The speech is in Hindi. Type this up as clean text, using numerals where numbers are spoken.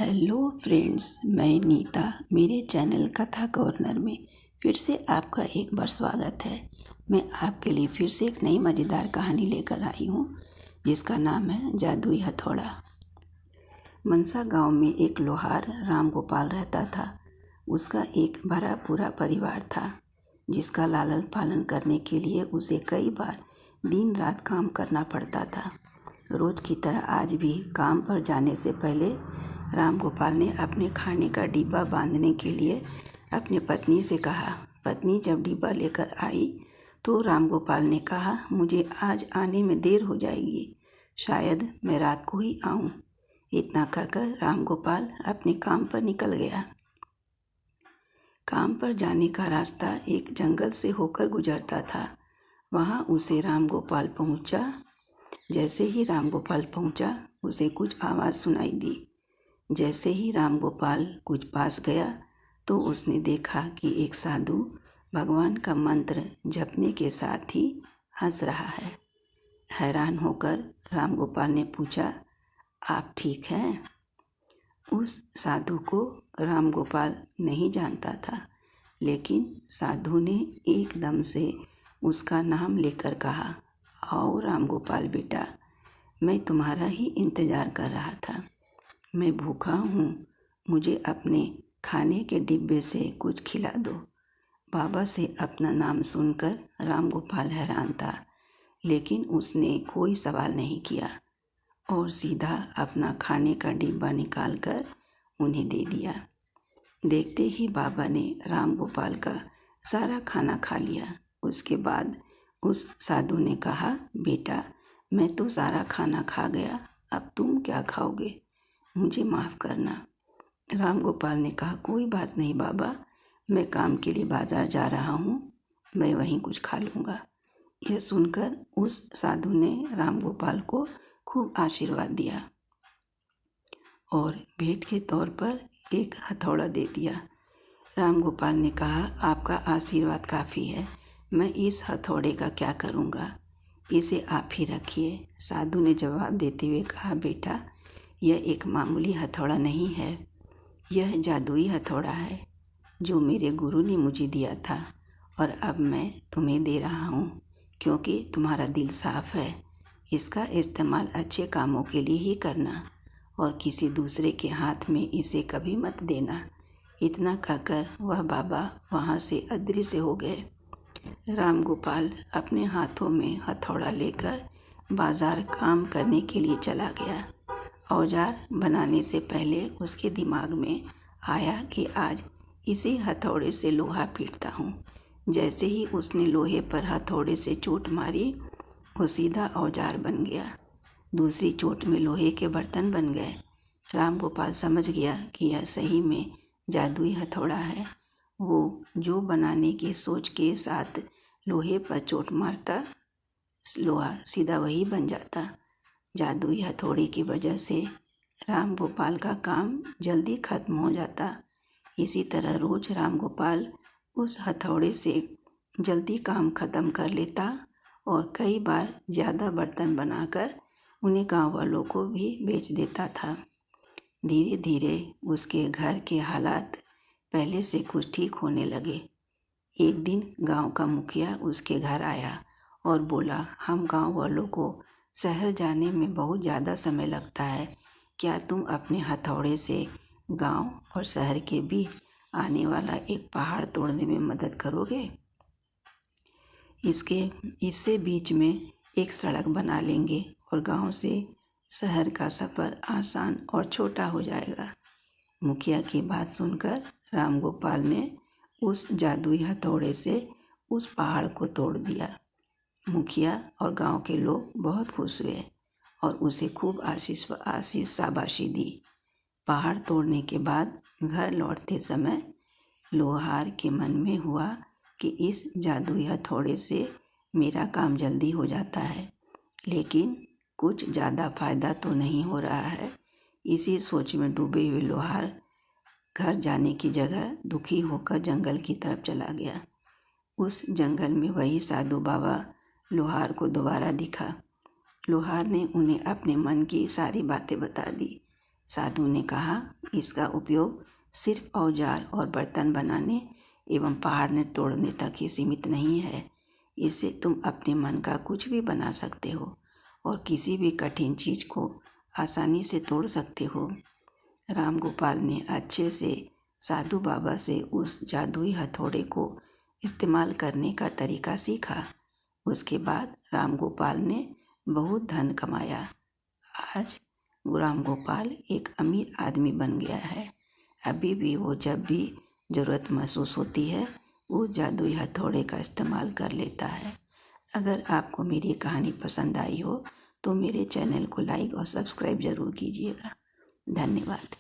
हेलो फ्रेंड्स, मैं नीता। मेरे चैनल कथा कॉर्नर में फिर से आपका एक बार स्वागत है। मैं आपके लिए फिर से एक नई मज़ेदार कहानी लेकर आई हूँ जिसका नाम है जादुई हथौड़ा। मनसा गांव में एक लोहार राम गोपाल रहता था। उसका एक भरा पूरा परिवार था जिसका लालन पालन करने के लिए उसे कई बार दिन रात काम करना पड़ता था। रोज़ की तरह आज भी काम पर जाने से पहले राम गोपाल ने अपने खाने का डिब्बा बांधने के लिए अपनी पत्नी से कहा। पत्नी जब डिब्बा लेकर आई तो राम गोपाल ने कहा, मुझे आज आने में देर हो जाएगी, शायद मैं रात को ही आऊं। इतना कहकर राम गोपाल अपने काम पर निकल गया। काम पर जाने का रास्ता एक जंगल से होकर गुजरता था। वहां उसे राम गोपाल पहुंचा। जैसे ही राम गोपाल पहुंचा उसे कुछ आवाज़ सुनाई दी। जैसे ही राम गोपाल कुछ पास गया तो उसने देखा कि एक साधु भगवान का मंत्र जपने के साथ ही हंस रहा है। हैरान होकर राम गोपाल ने पूछा, आप ठीक हैं? उस साधु को राम गोपाल नहीं जानता था, लेकिन साधु ने एकदम से उसका नाम लेकर कहा, आओ राम गोपाल बेटा, मैं तुम्हारा ही इंतज़ार कर रहा था। मैं भूखा हूँ, मुझे अपने खाने के डिब्बे से कुछ खिला दो। बाबा से अपना नाम सुनकर राम गोपाल हैरान था, लेकिन उसने कोई सवाल नहीं किया और सीधा अपना खाने का डिब्बा निकालकर उन्हें दे दिया। देखते ही बाबा ने राम गोपाल का सारा खाना खा लिया। उसके बाद उस साधु ने कहा, बेटा, मैं तो सारा खाना खा गया, अब तुम क्या खाओगे? मुझे माफ़ करना। राम गोपाल ने कहा, कोई बात नहीं बाबा, मैं काम के लिए बाज़ार जा रहा हूँ, मैं वहीं कुछ खा लूँगा। यह सुनकर उस साधु ने राम गोपाल को खूब आशीर्वाद दिया और भेंट के तौर पर एक हथौड़ा दे दिया। राम गोपाल ने कहा, आपका आशीर्वाद काफ़ी है, मैं इस हथौड़े का क्या करूँगा, इसे आप ही रखिए। साधु ने जवाब देते हुए कहा, बेटा, यह एक मामूली हथौड़ा नहीं है, यह जादुई हथौड़ा है जो मेरे गुरु ने मुझे दिया था और अब मैं तुम्हें दे रहा हूँ क्योंकि तुम्हारा दिल साफ है। इसका इस्तेमाल अच्छे कामों के लिए ही करना और किसी दूसरे के हाथ में इसे कभी मत देना। इतना कहकर वह बाबा वहाँ से अदृश्य हो गए। राम गोपाल अपने हाथों में हथौड़ा लेकर बाजार काम करने के लिए चला गया। औजार बनाने से पहले उसके दिमाग में आया कि आज इसी हथौड़े से लोहा पीटता हूँ। जैसे ही उसने लोहे पर हथौड़े से चोट मारी, वो सीधा औजार बन गया। दूसरी चोट में लोहे के बर्तन बन गए। राम गोपाल समझ गया कि यह सही में जादुई हथौड़ा है। वो जो बनाने की सोच के साथ लोहे पर चोट मारता, लोहा सीधा वही बन जाता। जादुई हथौड़े की वजह से राम गोपाल का काम जल्दी खत्म हो जाता। इसी तरह रोज़ राम गोपाल उस हथौड़े से जल्दी काम खत्म कर लेता और कई बार ज़्यादा बर्तन बनाकर उन्हें गांव वालों को भी बेच देता था। धीरे धीरे उसके घर के हालात पहले से कुछ ठीक होने लगे। एक दिन गांव का मुखिया उसके घर आया और बोला, हम गांव वालों को शहर जाने में बहुत ज़्यादा समय लगता है, क्या तुम अपने हथौड़े से गांव और शहर के बीच आने वाला एक पहाड़ तोड़ने में मदद करोगे? इससे बीच में एक सड़क बना लेंगे और गांव से शहर का सफ़र आसान और छोटा हो जाएगा। मुखिया की बात सुनकर राम गोपाल ने उस जादुई हथौड़े से उस पहाड़ को तोड़ दिया। मुखिया और गांव के लोग बहुत खुश हुए और उसे खूब आशीष शाबाशी दी। पहाड़ तोड़ने के बाद घर लौटते समय लोहार के मन में हुआ कि इस जादुई हथौड़े से मेरा काम जल्दी हो जाता है, लेकिन कुछ ज़्यादा फ़ायदा तो नहीं हो रहा है। इसी सोच में डूबे हुए लोहार घर जाने की जगह दुखी होकर जंगल की तरफ चला गया। उस जंगल में वही साधु बाबा लोहार को दोबारा दिखा। लोहार ने उन्हें अपने मन की सारी बातें बता दी। साधु ने कहा, इसका उपयोग सिर्फ औजार और बर्तन बनाने एवं पहाड़ तोड़ने तक ही सीमित नहीं है। इससे तुम अपने मन का कुछ भी बना सकते हो और किसी भी कठिन चीज को आसानी से तोड़ सकते हो। राम गोपाल ने अच्छे से साधु बाबा से उस जादुई हथौड़े को इस्तेमाल करने का तरीका सीखा। उसके बाद राम गोपाल ने बहुत धन कमाया। आज राम गोपाल एक अमीर आदमी बन गया है। अभी भी वो जब भी ज़रूरत महसूस होती है वो जादुई हथौड़े का इस्तेमाल कर लेता है। अगर आपको मेरी कहानी पसंद आई हो तो मेरे चैनल को लाइक और सब्सक्राइब ज़रूर कीजिएगा। धन्यवाद।